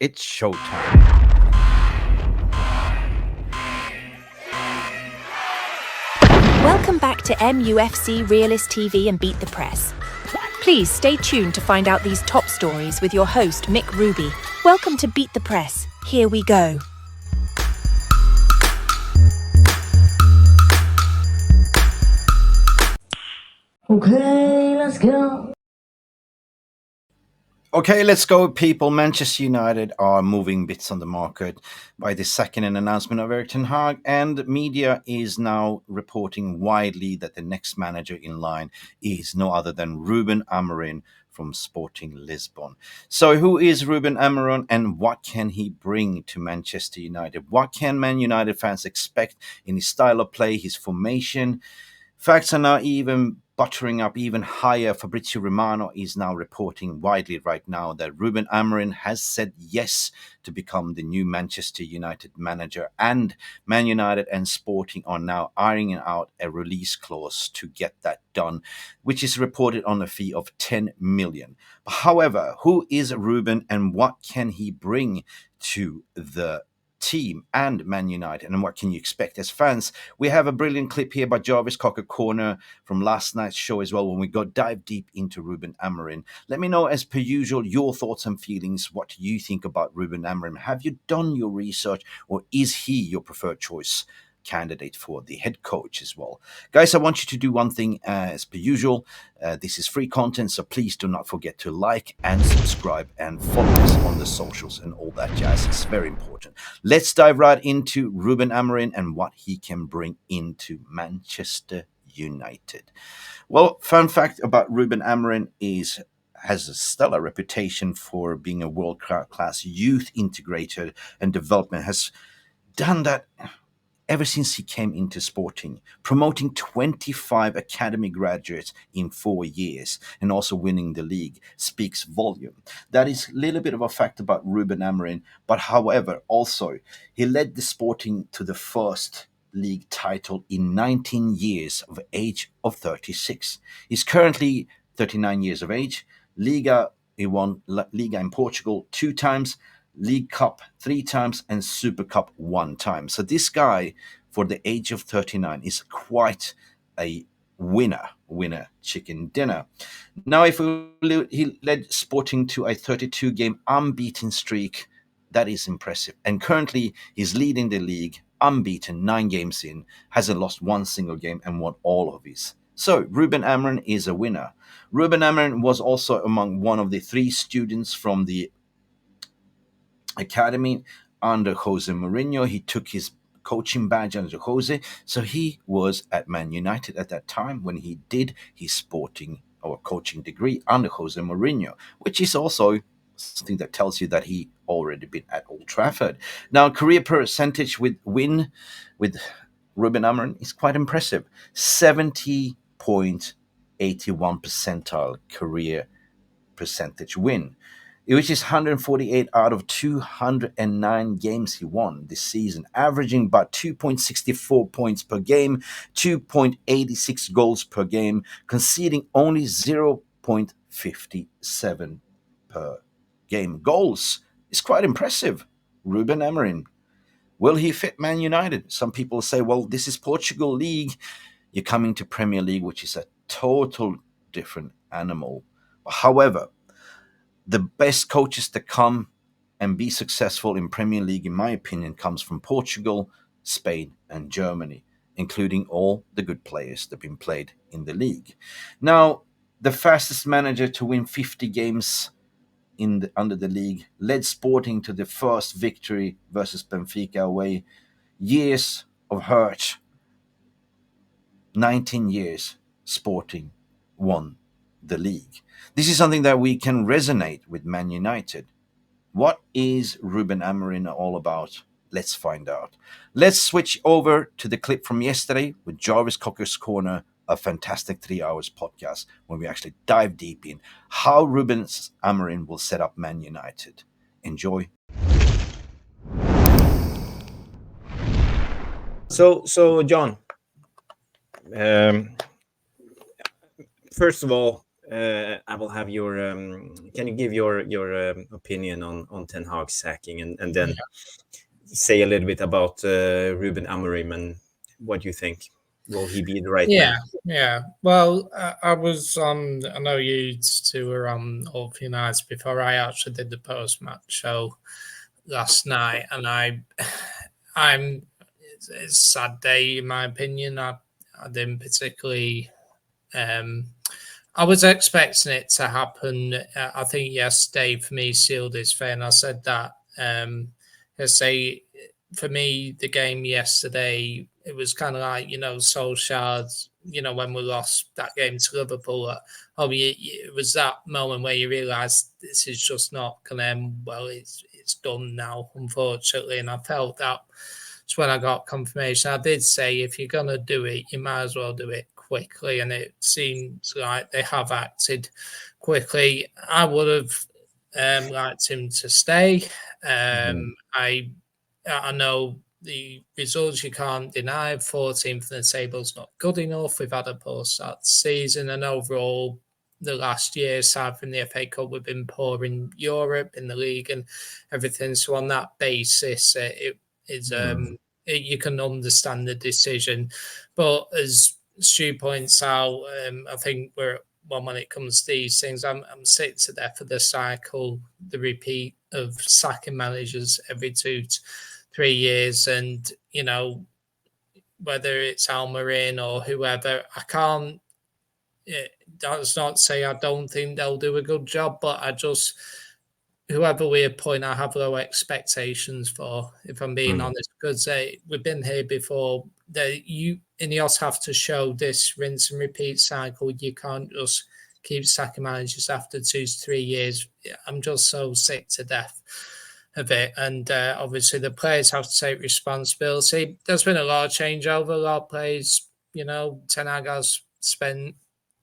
It's showtime. Welcome back to MUFC Realist TV and Beat the Press. Please stay tuned to find out these top stories with your host, Mick Ruby. Welcome to Beat the Press. Here we go. Okay, let's go. Okay, let's go, people. Manchester United are moving bits on the market by the second announcement of Erik ten Hag, and media is now reporting widely that the next manager in line is no other than Ruben Amorin from Sporting Lisbon. So who is Ruben Amorim and what can he bring to Manchester United? What can Man United fans expect in his style of play, his formation? Facts are now even buttering up even higher. Fabrizio Romano is now reporting widely right now that Ruben Amorim has said yes to become the new Manchester United manager, and Man United and Sporting are now ironing out a release clause to get that done, which is reported on a fee of 10 million. However, who is Ruben and what can he bring to the team and Man United, and what can you expect as fans? We have a brilliant clip here by Jarvis Cocker Corner from last night's show as well, when we dive deep into Ruben Amorim. Let me know, as per usual, your thoughts and feelings. What do you think about Ruben Amorim? Have you done your research, or is he your preferred choice candidate for the head coach as well? Guys, I want you to do one thing as per usual. This is free content, so please do not forget to like and subscribe and follow us on the socials and all that jazz. It's very important. Let's dive right into Ruben Amorim and what he can bring into Manchester United. Well, fun fact about Ruben Amorim has a stellar reputation for being a world-class youth integrator and development. Has done that ever since he came into Sporting, promoting 25 academy graduates in 4 years and also winning the league speaks volume. That is a little bit of a fact about Ruben Amorim, but however, also, he led the Sporting to the first league title in 19 years of age of 36. He's currently 39 years of age. Liga, he won Liga in Portugal 2 times, League Cup 3 times, and Super Cup 1 time. So this guy, for the age of 39, is quite a winner chicken dinner. Now, he led Sporting to a 32-game unbeaten streak. That is impressive. And currently, he's leading the league, unbeaten, 9 games in, hasn't lost one single game, and won all of his. So, Ruben Amorim is a winner. Ruben Amorim was also among one of the 3 students from the academy under Jose Mourinho. He took his coaching badge under Jose, so he was at Man United at that time when he did his sporting or coaching degree under Jose Mourinho, which is also something that tells you that he already been at Old Trafford. Now, career percentage with Ruben Amorim is quite impressive. 70.81 percentile career percentage win, which is 148 out of 209 games he won this season, averaging about 2.64 points per game, 2.86 goals per game, conceding only 0.57 per game. Goals is quite impressive. Ruben Amorim. Will he fit Man United? Some people say, well, this is Portugal League. You're coming to Premier League, which is a total different animal. However, the best coaches that come and be successful in Premier League, in my opinion, comes from Portugal, Spain, and Germany, including all the good players that have been played in the league. Now, the fastest manager to win 50 games under the league led Sporting to the first victory versus Benfica away. Years of hurt, 19 years, Sporting won the league. This is something that we can resonate with Man United. What is Ruben Amorim all about? Let's find out. Let's switch over to the clip from yesterday with Jarvis Cocker's Corner, a fantastic 3 hours podcast, when we actually dive deep in how Ruben Amorim will set up Man United. Enjoy. So John, first of all, I will have your. Can you give your opinion on Ten Hag sacking, and then say a little bit about Ruben Amorim and what you think? Will he be the right man? Yeah. Well, I was on. I know you two were on All for United before I actually did the post match show last night, and I'm. It's a sad day in my opinion. I didn't particularly. I was expecting it to happen. I think yesterday for me sealed his fate, and I said that. I say for me, the game yesterday, it was kind of like, Solskjaer's, when we lost that game to Liverpool, it was that moment where you realise this is just not going to end well. It's done now, unfortunately. And I felt that it's when I got confirmation. I did say, if you're going to do it, you might as well do it quickly. And it seems like they have acted quickly. I would have liked him to stay. I know the results you can't deny. 14th in the table is not good enough. We've had a poor start season, and overall, the last year, aside from the FA Cup, we've been poor in Europe, in the league, and everything. So on that basis, it is you can understand the decision. But as Stu points out, I think when it comes to these things, I'm sick to death of the cycle, the repeat of sacking managers every 2 to 3 years, and whether it's Amorim or whoever, I can't. That's not to say I don't think they'll do a good job, but whoever we appoint, I have low expectations for, if I'm being honest, because we've been here before. Ineos have to show this rinse and repeat cycle. You can't just keep sacking managers after 2 to 3 years. I'm just so sick to death of it. And obviously the players have to take responsibility. There's been a lot of changeover, a lot of players, Ten Hag has spent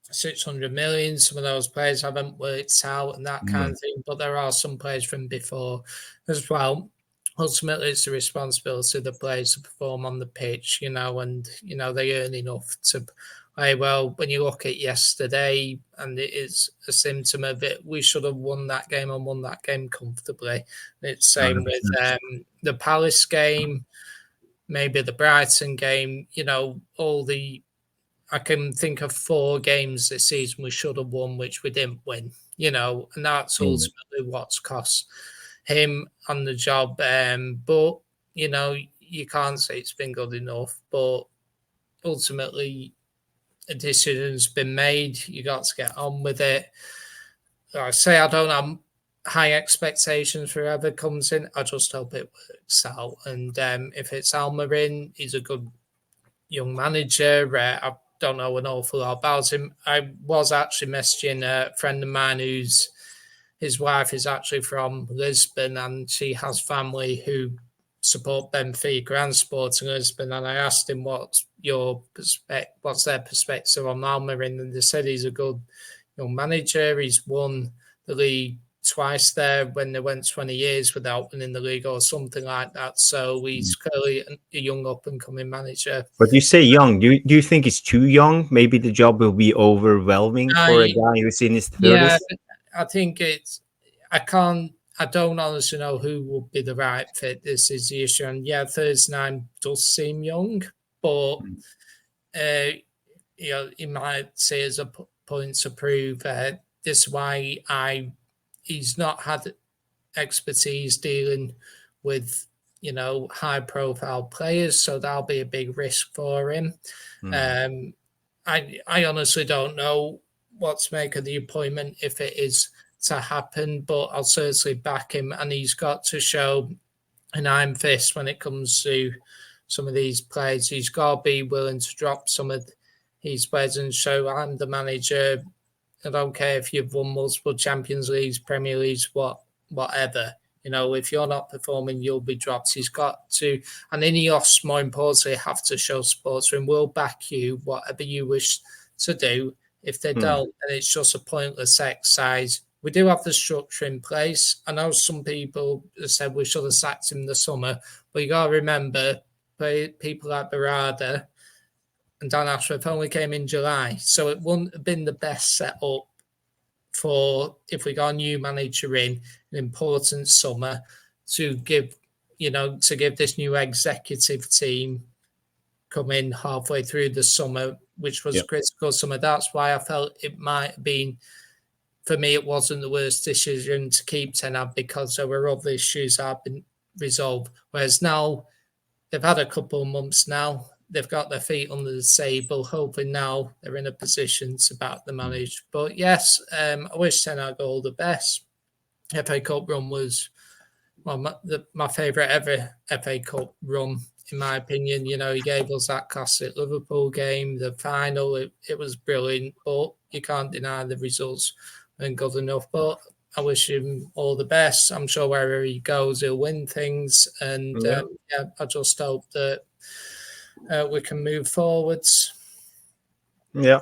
600 million. Some of those players haven't worked out and that kind of thing, but there are some players from before as well. Ultimately, it's the responsibility of the players to perform on the pitch, and they earn enough to play well. When you look at yesterday, and it is a symptom of it, we should have won that game and won that game comfortably. It's the same with the Palace game, maybe the Brighton game, I can think of 4 games this season we should have won, which we didn't win, and that's ultimately what's cost him on the job. But, you can't say it's been good enough, but ultimately a decision's been made. You got to get on with it. Like I say, I don't have high expectations for whoever comes in. I just hope it works out. And if it's Amorim, he's a good young manager. I don't know an awful lot about him. I was actually messaging a friend of mine his wife is actually from Lisbon, and she has family who support Benfica and Sporting Lisbon. And I asked him what's their perspective on Amorim, and they said he's a good young manager. He's won the league twice there when they went 20 years without winning the league or something like that. So he's clearly a young up-and-coming manager. But you say young. Do you think it's too young? Maybe the job will be overwhelming for a guy who's in his 30s? Yeah, I think I don't honestly know who would be the right fit. This is the issue. And 39 does seem young, but he might say as a point to prove this is why he's not had expertise dealing with, high profile players. So that'll be a big risk for him. I honestly don't know what to make of the appointment if it is to happen, but I'll certainly back him, and he's got to show an iron fist when it comes to some of these players. He's got to be willing to drop some of his players and show, I'm the manager. I don't care if you've won multiple Champions Leagues, Premier Leagues, whatever. If you're not performing, you'll be dropped. He's got to, and Ineos, more importantly, have to show support to him. We'll back you, whatever you wish to do. If they don't, then it's just a pointless exercise. We do have the structure in place. I know some people have said we should have sacked him in the summer, but you got to remember, people like Barada and Dan Ashworth only came in July, so it wouldn't have been the best setup for, if we got a new manager in an important summer, to give this new executive team come in halfway through the summer, which was critical summer. That's why I felt it might have been, for me, it wasn't the worst decision to keep Ten Hag, because there were other issues that have been resolved. Whereas now, they've had a couple of months now. They've got their feet under the table. Hoping now they're in a position to back the manager. But yes, I wish Ten Hag all the best. FA Cup run was my favourite ever FA Cup run, in my opinion. He gave us that classic Liverpool game, the final. It was brilliant, but you can't deny the results weren't good enough. But I wish him all the best. I'm sure wherever he goes, he'll win things. And I just hope that we can move forwards. Yeah.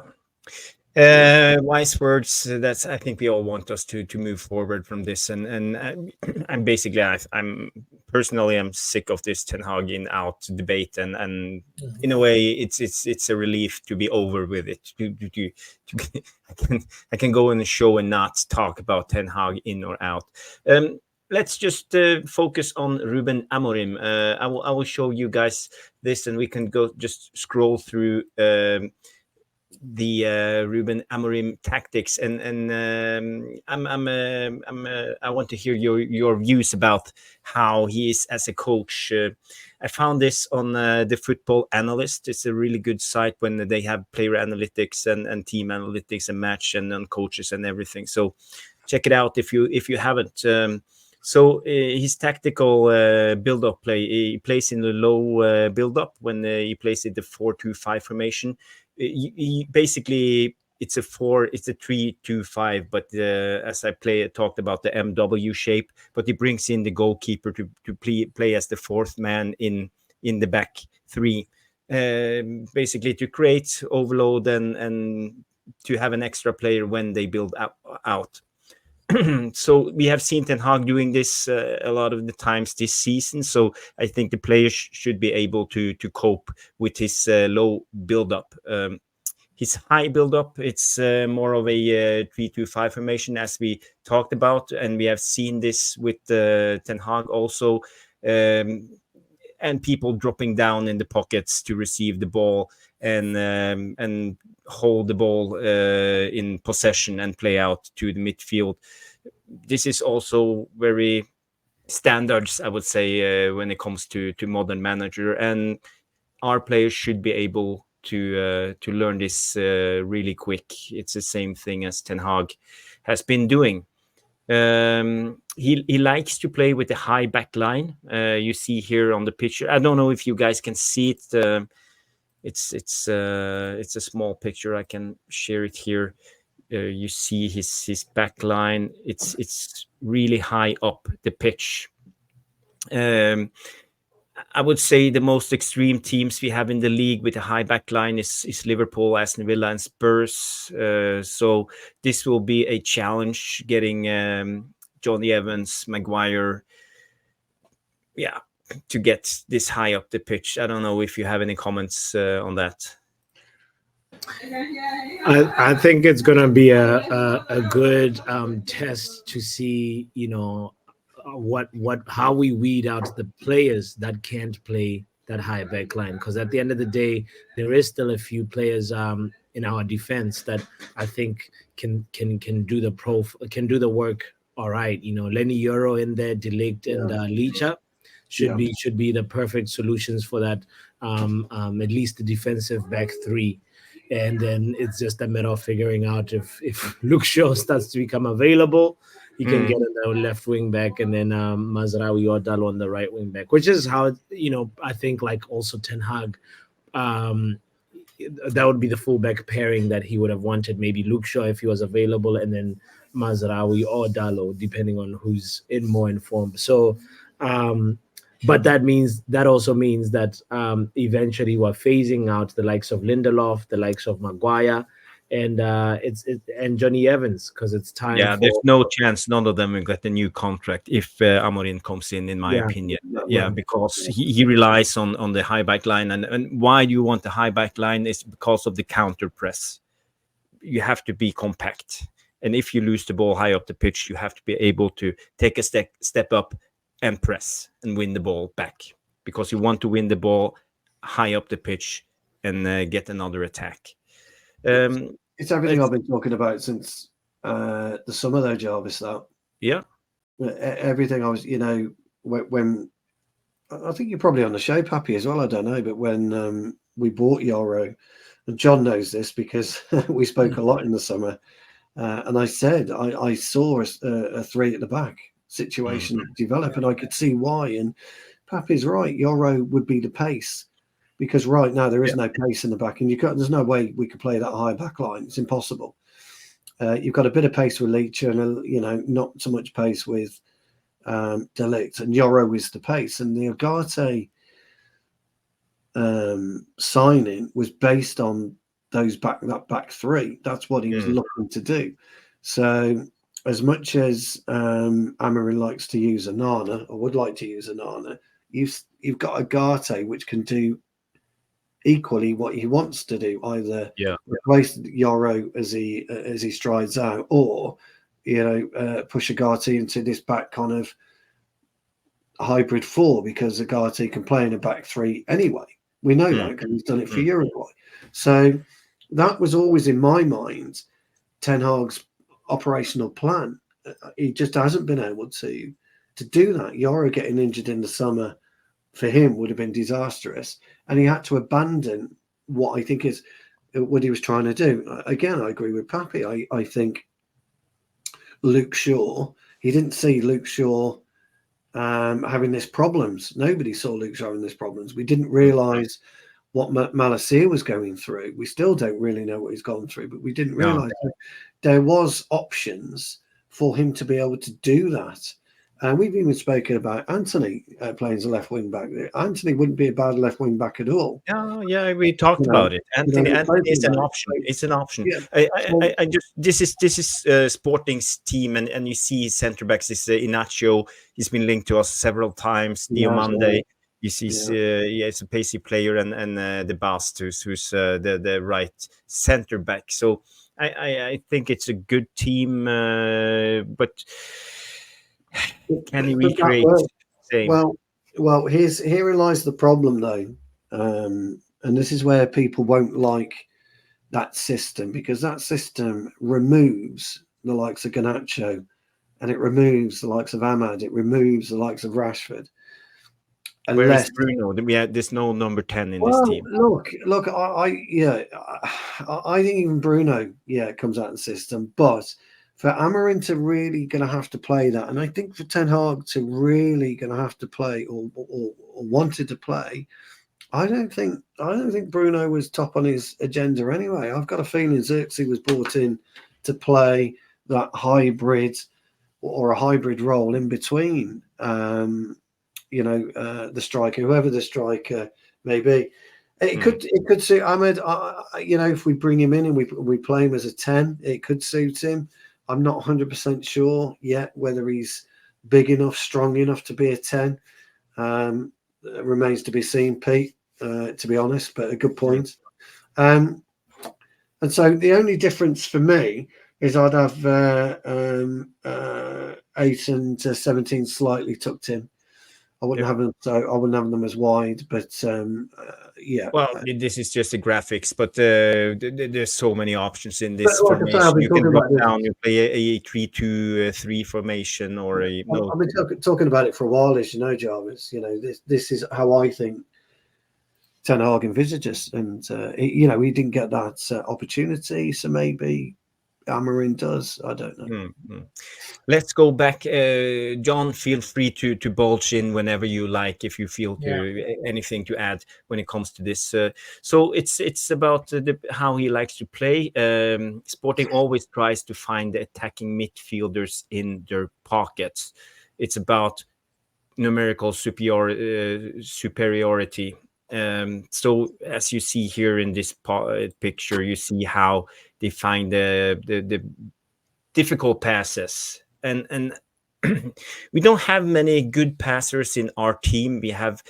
Wise words. That's, I think we all want us to move forward from this, and I'm basically, I'm personally, I'm sick of this Ten Hag in out debate, and in a way, it's a relief to be over with it. I can go on a show and not talk about Ten Hag in or out. Let's just focus on Ruben Amorim. I will show you guys this, and we can go just scroll through the Ruben Amorim tactics, and I want to hear your views about how he is as a coach. I found this on the Football Analyst. It's a really good site when they have player analytics and team analytics and match and coaches and everything. So check it out if you haven't. So his tactical build-up play, he plays in the low build-up when he plays in the 4-2-5 formation. He basically, it's a 3-2-5, but as I talked about the MW shape, but he brings in the goalkeeper to play as the fourth man in the back three, basically to create overload and to have an extra player when they build out. So we have seen Ten Hag doing this a lot of the times this season. So I think the players should be able to cope with his low build-up. His high build-up, it's more of a 3-2-5 formation, as we talked about, and we have seen this with Ten Hag also, and people dropping down in the pockets to receive the ball and hold the ball in possession and play out to the midfield. This is also very standards, I would say, when it comes to modern manager, and our players should be able to learn this really quick. It's the same thing as Ten Hag has been doing. He likes to play with a high back line. You see here on the picture. I don't know if you guys can see it. It's a small picture. I can share it here. You see his back line. It's really high up the pitch. I would say the most extreme teams we have in the league with a high back line is Liverpool, Aston Villa, and Spurs. So this will be a challenge getting Johnny Evans, Maguire, to get this high up the pitch. I don't know if you have any comments on that. I think it's going to be a good test to see, how we weed out the players that can't play that high back line. Because at the end of the day, there is still a few players in our defense that I think can do the work all right. Lenny Euro in there, De Ligt and Licha should be the perfect solutions for that. At least the defensive back three. And then it's just a matter of figuring out if Luke Shaw starts to become available, he can get a left wing back, and then Mazraoui or Dalo on the right wing back, which is how, I think like also Ten Hag, that would be the fullback pairing that he would have wanted. Maybe Luke Shaw if he was available, and then Mazraoui or Dalo, depending on who's more informed. So, but that also means that eventually we're phasing out the likes of Lindelof, the likes of Maguire, and Johnny Evans, because it's time. Yeah, there's no chance none of them will get a new contract if Amorim comes in my opinion. Yeah, because he relies on the high back line, and why do you want the high back line is because of the counter press. You have to be compact. And if you lose the ball high up the pitch, you have to be able to take a step up and press and win the ball back, because you want to win the ball high up the pitch and get another attack. It's everything I've been talking about since the summer, though, Jarvis. That everything I was, when I think you're probably on the show, Pappy, as well. I don't know, but when we bought Euro, and John knows this because we spoke a lot in the summer, and I said I saw a three at the back situation develop, and I could see why. And Pappy's right. Euro would be the pace, because right now there is no pace in the back, and there's no way we could play that high back line. It's impossible. You've got a bit of pace with Leach, and not so much pace with De Ligt, and Euro is the pace. And the Ugarte signing was based on that back three. That's what he was looking to do. So as much as Amorin likes to use Onana, or would like to use Onana, you've got Ugarte, which can do equally what he wants to do, either replace Euro as he strides out, or push Ugarte into this back kind of hybrid four, because Ugarte can play in a back three anyway. We know that because he's done it for Uruguay. So that was always in my mind Ten Hag's operational plan. He just hasn't been able to do that. Euro getting injured in the summer for him would have been disastrous, and he had to abandon what I think is what he was trying to do. Again, I agree with Pappy. I think Luke Shaw, he didn't see Luke Shaw having this problems. Nobody saw Luke Shaw having this problems. We didn't realise what Malacia was going through. We still don't really know what he's gone through, but we didn't realise there was options for him to be able to do that. And we've even spoken about Anthony playing as a left wing back. Anthony wouldn't be a bad left wing back at all. Yeah, we talked about it. Anthony is an option. It's an option. Yeah. I just this is Sporting's team, and you see centre backs. This Inacio. He's been linked to us several times. Diomande. You see, it's a pacey player, and the Bast, who's the right centre back. So I think it's a good team, but can he recreate the same? Well, herein lies the problem, though, and this is where people won't like that system, because that system removes the likes of Garnacho, and it removes the likes of Ahmad, it removes the likes of Rashford. Where is Bruno? There's no number 10 in this team. Look, I think even Bruno, comes out of the system, but for Amorin to really going to have to play that, and I think for Ten Hag to really going to have to play or wanted to play, I don't think Bruno was top on his agenda anyway. I've got a feeling Xerxes was brought in to play that hybrid or a hybrid role in between. The striker, whoever the striker may be, it could suit Ahmed. If we bring him in and we play him as a 10, it could suit him. I'm not 100% sure yet whether he's big enough, strong enough to be a 10. It remains to be seen, Pete, to be honest, but a good point. And so the only difference for me is I'd have 8 and 17 slightly tucked in. I wouldn't have them, so I wouldn't have them as wide, but Well, this is just the graphics, but there's so many options in this formation. You can drop down, you play a 3-2-3 formation, or I've been talking about it for a while, as you know, Jarvis. This is how I think Ten Hag envisages, and he didn't get that opportunity, so maybe Amorin does. I don't know. Let's go back. John, feel free to bulge in whenever you like, if you feel anything to add when it comes to this. So it's about how he likes to play. Sporting always tries to find the attacking midfielders in their pockets. It's about numerical superiority. So as you see here in this picture, you see how they find the difficult passes, and we don't have many good passers in our team. We have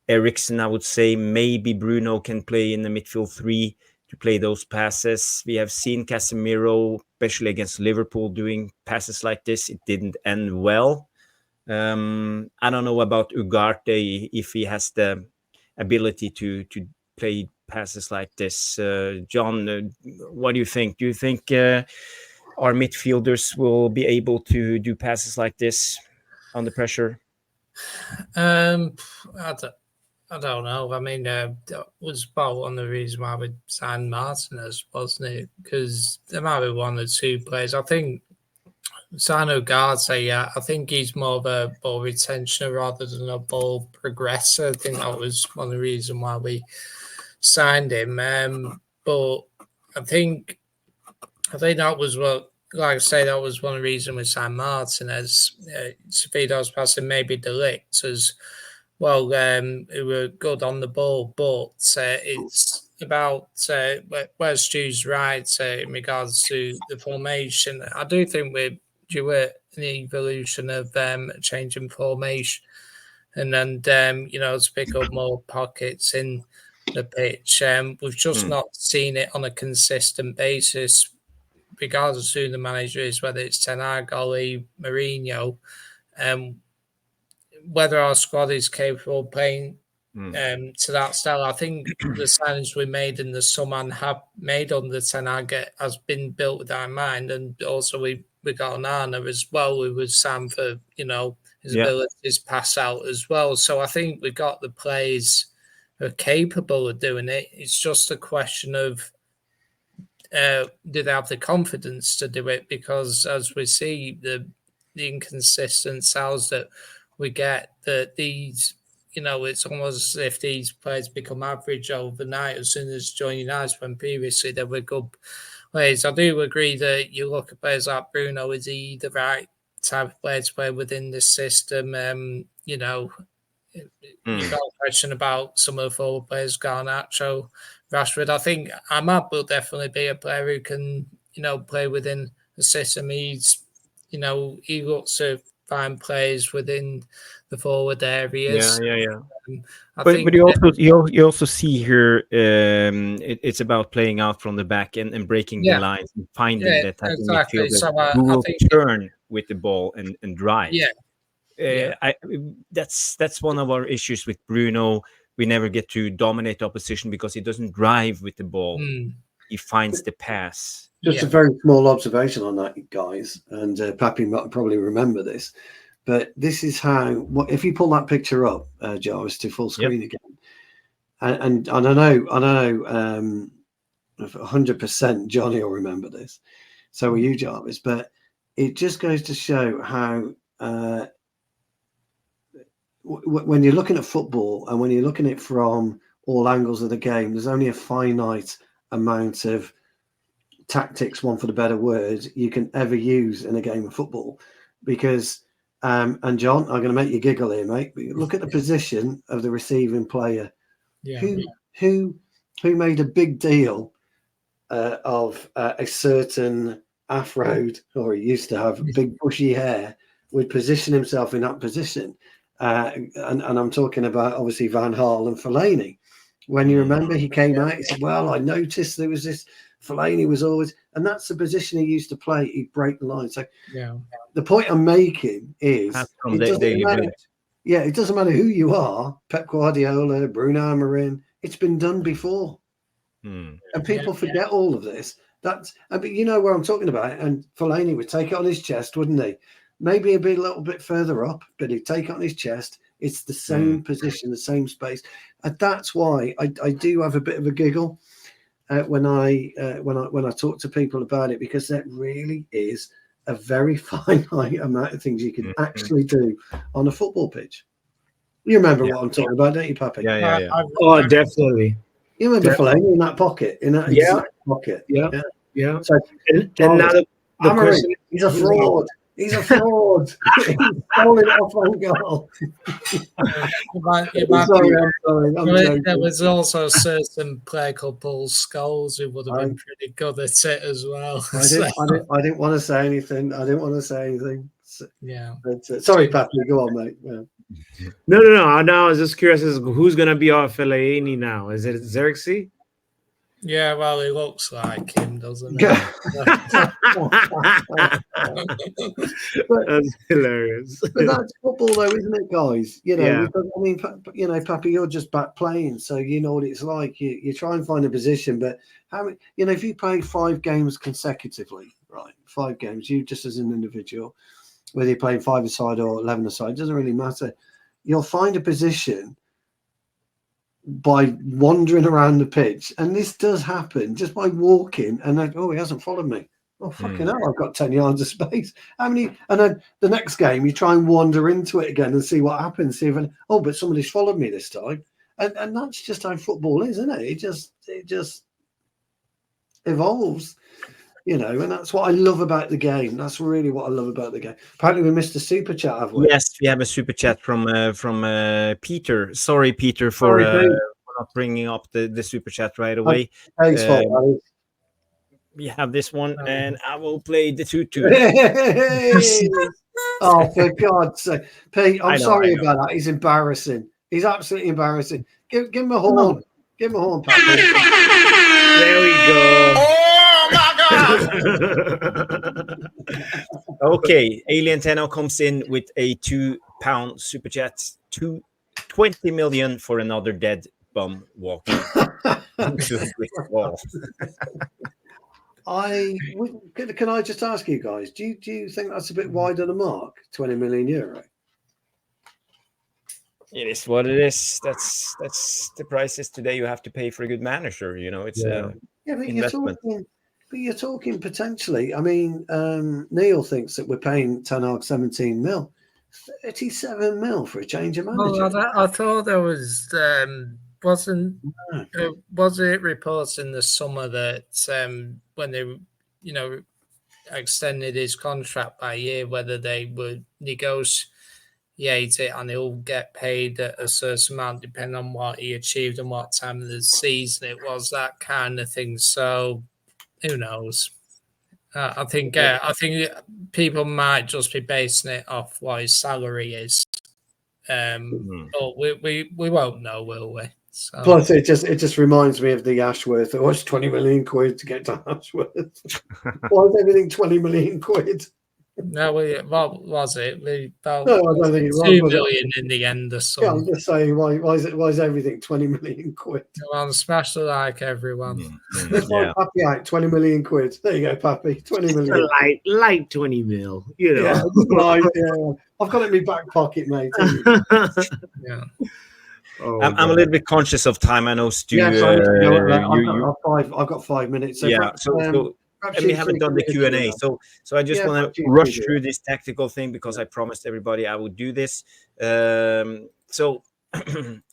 Eriksen, I would say. Maybe Bruno can play in the midfield 3. play those passes. We have seen Casemiro, especially against Liverpool, doing passes like this. It didn't end well. I don't know about Ugarte, if he has the ability to play passes like this. John, what do you think? Do you think our midfielders will be able to do passes like this under pressure? I don't know. I mean, that was about one of the reasons why we signed Martinez, wasn't it? Because there might be one or two players. I think Sano Ugarte, yeah, I think he's more of a ball retentioner rather than a ball progressor. I think that was one of the reasons why we signed him. But I think that was what, like I say, that was one of the reasons we signed Martinez. Sevedo's passing, maybe De Ligt as well, who were good on the ball, but it's about where Stu's right in regards to the formation. I do think we're due an evolution of changing formation, and then to pick up more pockets in the pitch. We've just not seen it on a consistent basis, regardless of who the manager is, whether it's Ten Hag, Oli, Mourinho. Whether our squad is capable of playing to that style. I think the signings we made in the summer and have made under Ten Hag has been built with that in mind. And also we got Nana as well, who was Sam for, his abilities pass out as well. So I think we got the players who are capable of doing it. It's just a question of do they have the confidence to do it? Because as we see, the inconsistent sales that we get, that these, it's almost as if these players become average overnight as soon as joining us, when previously they were good players. I do agree that you look at players like Bruno, is he the right type of player to play within the system? You've got a question about some of the forward players, Garnacho, Rashford. I think Ahmad will definitely be a player who can, play within the system. He's, he looks to find players within the forward areas. Yeah. But you also see here, it's about playing out from the back and breaking the lines and finding that type of midfielder who will turn with the ball and drive. That's one of our issues with Bruno. We never get to dominate opposition because he doesn't drive with the ball. He finds the pass. Just a very small observation on that, guys, and Pappy might probably remember this, but this is how. If you pull that picture up, Jarvis, to full screen again, and I know, 100% Johnny will remember this. So will you, Jarvis? But it just goes to show how when you're looking at football and when you're looking at it from all angles of the game, there's only a finite amount of tactics, one for the better word, you can ever use in a game of football. Because and John, I'm going to make you giggle here, mate, but look at the position of the receiving player. Who made a big deal of a certain afroed, or he used to have big bushy hair, would position himself in that position. And I'm talking about obviously Van Gaal and Fellaini. When you remember, he came out, he said, well, I noticed there was this, Fellaini was always, and that's the position he used to play. He'd break the line. So the point I'm making is, it doesn't matter who you are, Pep Guardiola, Bruno Amorim, it's been done before. And people forget all of this. But you know where I'm talking about. And Fellaini would take it on his chest, wouldn't he? Maybe he'd be a little bit further up, but he'd take it on his chest. It's the same position, the same space. And that's why I do have a bit of a giggle when I talk to people about it, because that really is a very finite amount of things you can actually do on a football pitch. You remember what I'm talking about, don't you, Pappy? Yeah. Oh, definitely. You remember Fellaini in that pocket, in that exact pocket. Yeah. So, and now the question, he's a fraud. He's a fraud. He's stolen it off on goal. Sorry. There was also a certain player called Paul Scholes who would have been pretty good at it as well. I didn't want to say anything. Yeah. But, sorry, Patrick. Go on, mate. Yeah. No. Now I was just curious as who's going to be our Fellaini now. Is it Xerxes? Yeah, well, he looks like him, doesn't he? That's hilarious. But that's football, though, isn't it, guys? You know, Yeah. I mean, you know, Pappy, you're just back playing, so you know what it's like. You try and find a position, but how many? You know, if you play 5 games consecutively, right? 5 games, you just as an individual, whether you're playing 5-a-side or 11-a-side, it doesn't really matter. You'll find a position by wandering around the pitch, and this does happen just by walking. And then, oh, he hasn't followed me. Oh, fucking hell, I've got 10 yards of space. How many? And then the next game, you try and wander into it again and see what happens. See if, oh, but somebody's followed me this time. And that's just how football is, isn't it? It just evolves, you know. And that's what I love about the game. That's really what I love about the game. Apparently, we missed a super chat, have we? Yes, we have a super chat from Peter. Sorry, Peter, for not bringing up the super chat right away. Thanks, we have this one, and I will play the tutu. Oh, for God's sake. Pete, I'm sorry about that. He's embarrassing. He's absolutely embarrassing. Give him a horn. Give him a horn, Pat. There we go. Oh, my God! Okay, Alien Tenno comes in with a £2 super chat. 20 million for another dead bum walking into a brick wall. Can I just ask you guys, do you think that's a bit wide of the mark, 20 million euro? It is what it is. That's the prices today you have to pay for a good manager. You know, it's but investment. you're talking potentially. I mean, Neil thinks that we're paying Ten Hag 17 mil, 37 mil for a change of manager. Well, I thought there was was it reports in the summer that when they extended his contract by a year, whether they would negotiate it and he'll get paid a certain amount depending on what he achieved and what time of the season it was, that kind of thing. So who knows? I think people might just be basing it off what his salary is, but we won't know, will we? So. Plus, it just reminds me of the Ashworth. It was 20 million quid to get to Ashworth. Why is everything 20 million quid? No, what was it? I don't think it was 2 million in the end or something. Yeah, I'm just saying, why is everything 20 million quid? Well, smash like everyone. Let's find Pappy out, 20 million quid. There you go, Pappy, 20 million. Light 20 mil, you know. Yeah, right, yeah. I've got it in my back pocket, mate. Yeah. Oh, I'm a little bit conscious of time. I know, Stu. I've got 5 minutes. So yeah. perhaps, So and we haven't done the Q&A. So I just want to rush through this tactical thing because I promised everybody I would do this. So then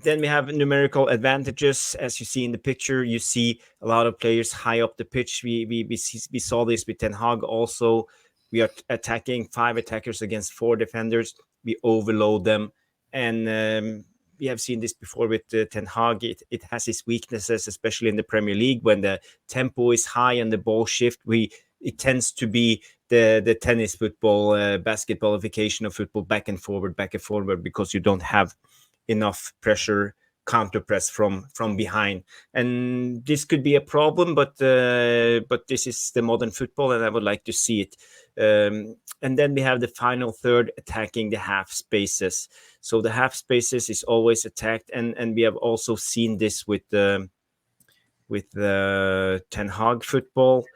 we have numerical advantages. As you see in the picture, you see a lot of players high up the pitch. We saw this with Ten Hag also. We are attacking 5 attackers against 4 defenders. We overload them. And we have seen this before with Ten Hag. It has its weaknesses, especially in the Premier League. When the tempo is high and the ball shift, it tends to be the tennis football, basketballification of football, back and forward, because you don't have enough pressure, counter press from behind. And this could be a problem, but this is the modern football, and I would like to see it. And then we have the final third, attacking the half spaces. So the half spaces is always attacked, and we have also seen this with the Ten Hag football,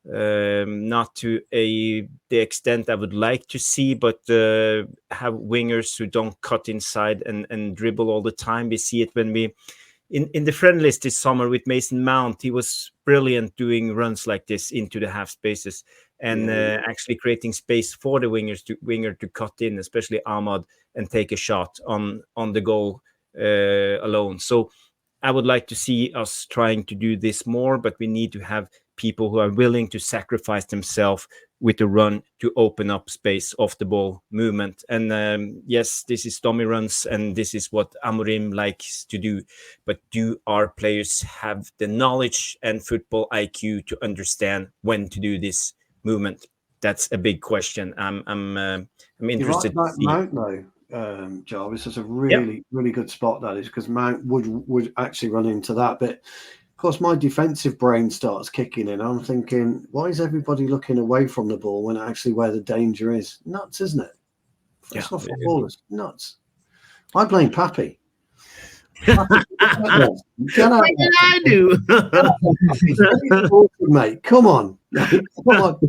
not to the extent I would like to see, but have wingers who don't cut inside and dribble all the time. We see it when we in the friend list this summer with Mason Mount. He was brilliant doing runs like this into the half spaces and actually creating space for the winger to cut in, especially Ahmad, and take a shot on the goal alone. So I would like to see us trying to do this more, but we need to have people who are willing to sacrifice themselves with the run to open up space off the ball movement. And yes, this is dummy runs, and this is what Amorim likes to do. But do our players have the knowledge and football IQ to understand when to do this movement? That's a big question. I'm interested. You're right, Mount, though, Jarvis, is a really good spot. That is, because Mount would actually run into that. But course, my defensive brain starts kicking in. I'm thinking, why is everybody looking away from the ball when actually where the danger is? Nuts, isn't it? It's not footballers. Nuts. I blame Pappy. What did I do? Mate, come on. Come on.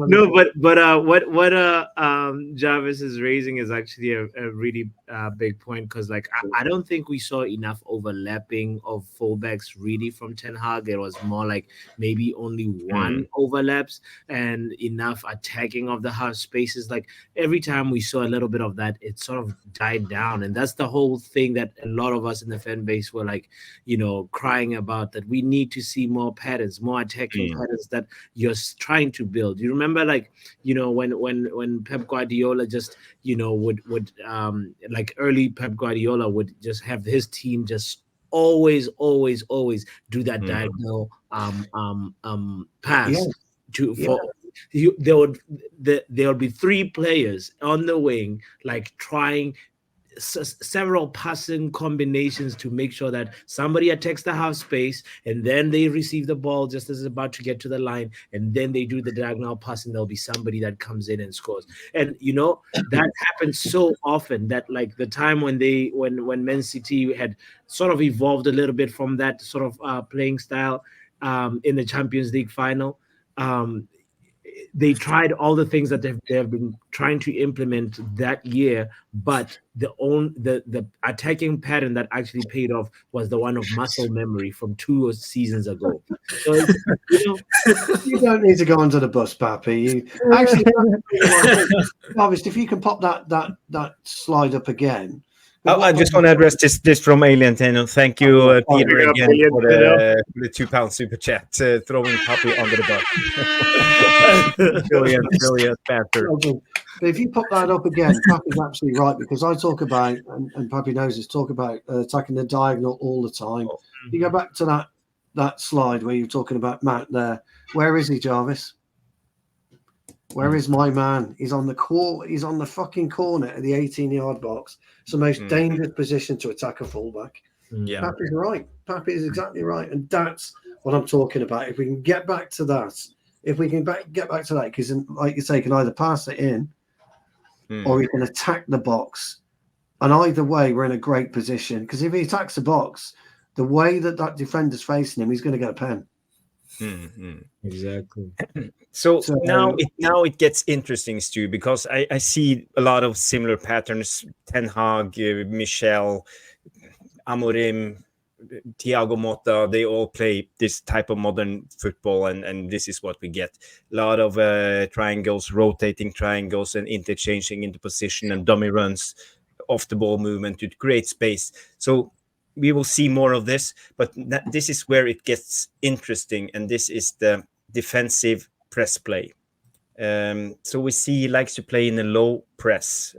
No, but what Jarvis is raising is actually a really big point, because like I don't think we saw enough overlapping of fullbacks really from Ten Hag. It was more like maybe only one overlaps and enough attacking of the half spaces. Like every time we saw a little bit of that, it sort of died down, and that's the whole thing that a lot of us in the fan base were like, crying about, that we need to see more patterns, more attacking patterns that you're trying to build. You remember, like, when Pep Guardiola just, would like early Pep Guardiola would just have his team just always do that diagonal pass there would be three players on the wing, like trying several passing combinations to make sure that somebody attacks the half space, and then they receive the ball just as it's about to get to the line, and then they do the diagonal pass, and there'll be somebody that comes in and scores. And that happens so often that, like, the time when Man City had sort of evolved a little bit from that sort of playing style in the Champions League final, they tried all the things that they have been trying to implement that year, but the attacking pattern that actually paid off was the one of muscle memory from 2 seasons ago. So you don't need to go onto the bus, Pappy. Actually, obviously, if you can pop that slide up again. I just want to address this from Alien Tenno. Thank you, Peter, again for the £2 super chat, throwing Pappy under the bus. brilliant banter. But if you pop that up again, Pappy's absolutely right, because I talk about, and Pappy knows this, talk about attacking the diagonal all the time. You go back to that slide where you're talking about Matt there. Where is he, Jarvis? Where is my man? He's on the fucking corner at the 18-yard box. It's the most dangerous position to attack a fullback. Yeah, Pappy's right. Pappy is exactly right, and that's what I'm talking about. If we can get back to that, because, like you say, you can either pass it in, or you can attack the box, and either way, we're in a great position. Because if he attacks the box, the way that defender's facing him, he's going to get a pen. Exactly. So now it gets interesting, Stu, because I see a lot of similar patterns. Ten Hag, Michel, Amorim, Thiago Motta, they all play this type of modern football, and this is what we get. A lot of triangles, rotating triangles, and interchanging into position, and dummy runs, off the ball movement to create space. So we will see more of this, but this is where it gets interesting, and this is the defensive press play. So we see he likes to play in a low press.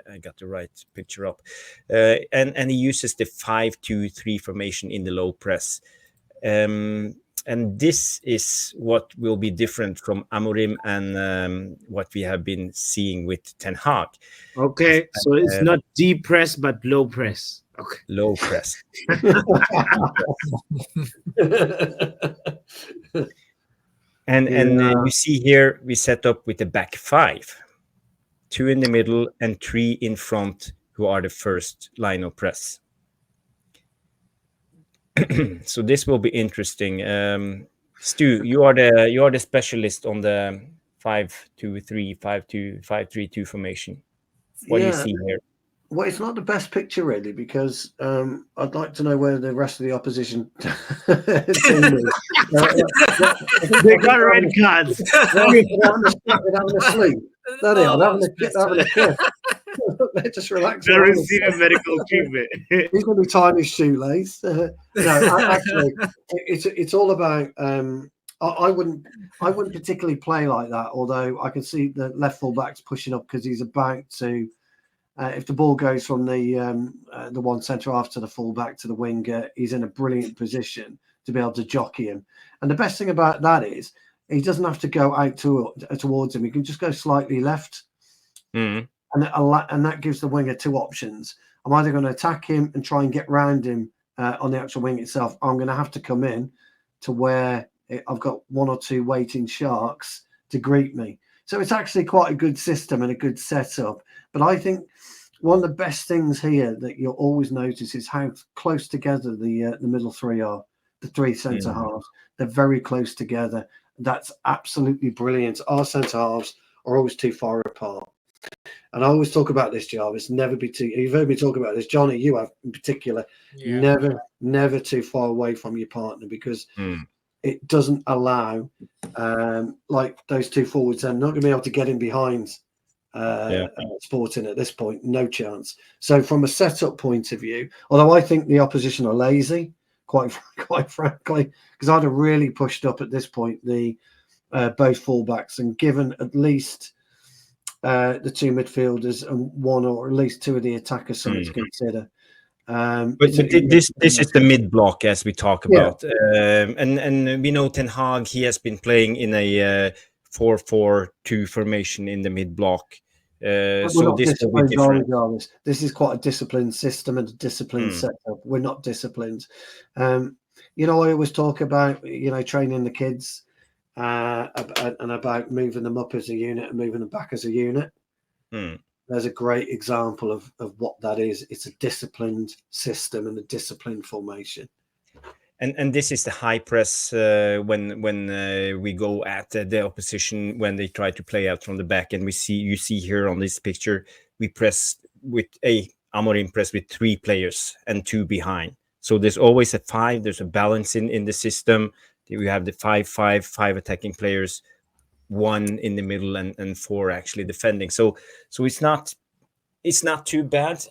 I got the right picture up. And he uses the 5-2-3 formation in the low press. And this is what will be different from Amorim and what we have been seeing with Ten Hag. Okay, so it's not deep press, but low press. Okay. Low press. and you see here we set up with the back 5, 2 in the middle and 3 in front, who are the first line of press. So this will be interesting. Stu, you are the specialist on the 5-2-3, 5-2, 5-3-2 formation. What do you see here? Well, it's not the best picture, really, because I'd like to know where the rest of the opposition team is. They got red cards. They're having a sleep. There they are. They're having a kiss. They're just relaxing. They're receiving medical treatment. He's going to be tying his shoelace. No, actually, it's all about. I wouldn't particularly play like that. Although I can see the left full back's pushing up because he's about to. If the ball goes from the one centre half to the full back to the winger, he's in a brilliant position to be able to jockey him. And the best thing about that is he doesn't have to go out towards him. He can just go slightly left, and that gives the winger 2 options. I'm either going to attack him and try and get round him on the actual wing itself, I'm going to have to come in to where I've got 1 or 2 waiting sharks to greet me. So it's actually quite a good system and a good setup. But I think one of the best things here that you'll always notice is how close together the middle three are, the 3 centre halves. They're very close together. That's absolutely brilliant. Our centre halves are always too far apart. And I always talk about this, Jarvis, never be too, you've heard me talk about this, Johnny, you have in particular, never too far away from your partner, because it doesn't allow, like those 2 forwards, they're not going to be able to get in behind Sporting at this point, no chance. So from a setup point of view, although I think the opposition are lazy, quite frankly, because I'd have really pushed up at this point the both fullbacks and given at least the 2 midfielders and 1 or at least 2 of the attackers something to consider. But this is the mid block, as we talk about, and we know Ten Hag, he has been playing in a 4-4-2 formation in the mid block. So this will be different. This is quite a disciplined system and a disciplined setup. We're not disciplined. You know, I always talk about, you know, training the kids and about moving them up as a unit and moving them back as a unit. There's a great example of what that is. It's a disciplined system and a disciplined formation. And this is the high press when we go at the opposition when they try to play out from the back, and you see here on this picture, we press with Amorim press with 3 players and 2 behind. So there's always a 5. There's a balance in the system. We have the 5 attacking players, 1 in the middle, and 4 actually defending. So it's not too bad.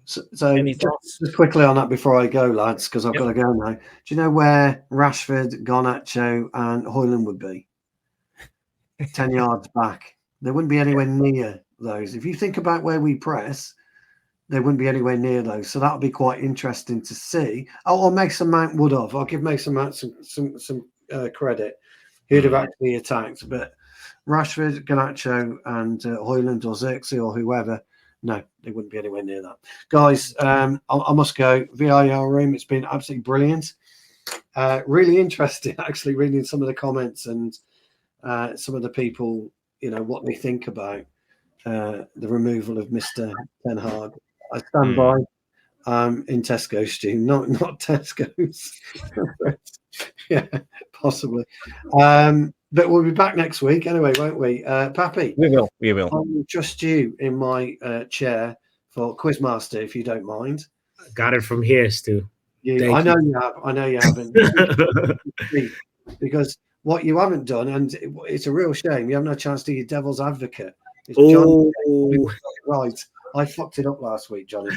So just quickly on that before I go, lads, because I've got to go now. Do you know where Rashford, Garnacho, and Højlund would be? 10 yards back. They wouldn't be anywhere near those. If you think about where we press, they wouldn't be anywhere near those. So that'll be quite interesting to see. Oh, or Mason Mount would have. I'll give Mason Mount some credit. He'd have actually attacked. But Rashford, Garnacho, and Højlund or Xerxes or whoever, no, they wouldn't be anywhere near that. Guys, I must go. VAR room, it's been absolutely brilliant. Really interesting, actually, reading some of the comments and some of the people, you know, what they think about the removal of Mr. Ten Hag. I stand by in Tesco's, Stu, not Tesco's. Yeah, possibly. But we'll be back next week anyway, won't we? Pappy? We will. I will trust you in my chair for Quizmaster, if you don't mind. Got it from here, Stu. I know you haven't. Because what you haven't done, and it's a real shame, you haven't had a chance to do your devil's advocate. Right. I fucked it up last week, Johnny.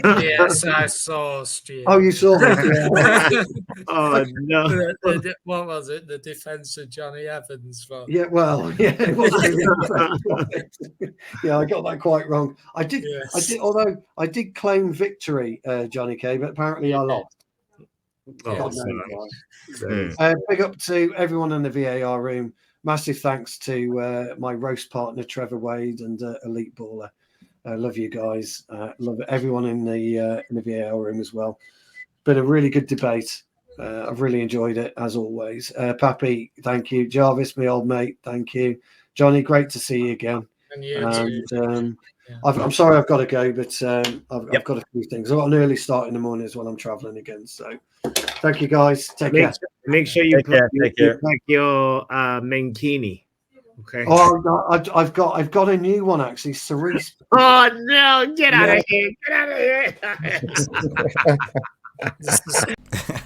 Yes, I saw, Stu. Oh, you saw it? Oh, no. What was it? The defence of Johnny Evans? Yeah, well, yeah. It was yeah, I got that quite wrong. I did, although I did claim victory, Johnny K, but apparently I lost. Big up to everyone in the VAR room. Massive thanks to my roast partner, Trevor Wade, and Elite Baller. Love you guys. Love everyone in the VAR room as well. Been a really good debate. I've really enjoyed it as always. Pappy, thank you. Jarvis, my old mate, thank you. Johnny, great to see you again. And you too. I'm sorry I've got to go, but I've got a few things. I've got an early start in the morning as well. I'm traveling again. So thank you guys. Take care. Make sure you pack your mankini. Okay. Oh, I've got a new one actually, Cerise. Oh no! Get out of here! Get out of here!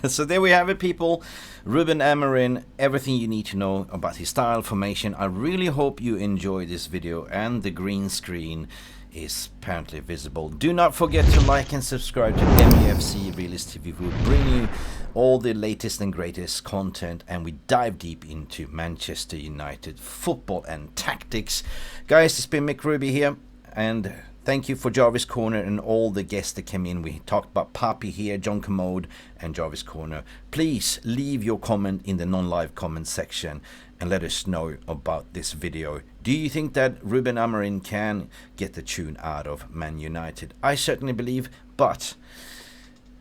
So there we have it, people. Ruben Amorin, everything you need to know about his style, formation. I really hope you enjoy this video, and the green screen is apparently visible. Do not forget to like and subscribe to MUFC Realist TV. We'll bring you all the latest and greatest content, and we dive deep into Manchester United football and tactics. Guys, it's been Mick Ruby here, and thank you for Jarvis Corner and all the guests that came in. We talked about Papi here, John Commode, and Jarvis Corner. Please leave your comment in the non-live comment section and let us know about this video. Do you think that Ruben Amorin can get the tune out of Man United? I certainly believe, but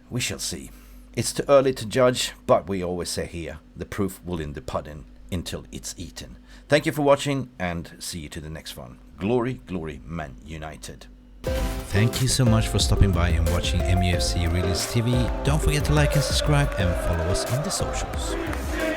We shall see. It's too early to judge, but we always say here, the proof will in the pudding until it's eaten. Thank you for watching, and see you to the next one. Glory, glory, Man United. Thank you so much for stopping by and watching MUFC Realist TV. Don't forget to like and subscribe and follow us on the socials.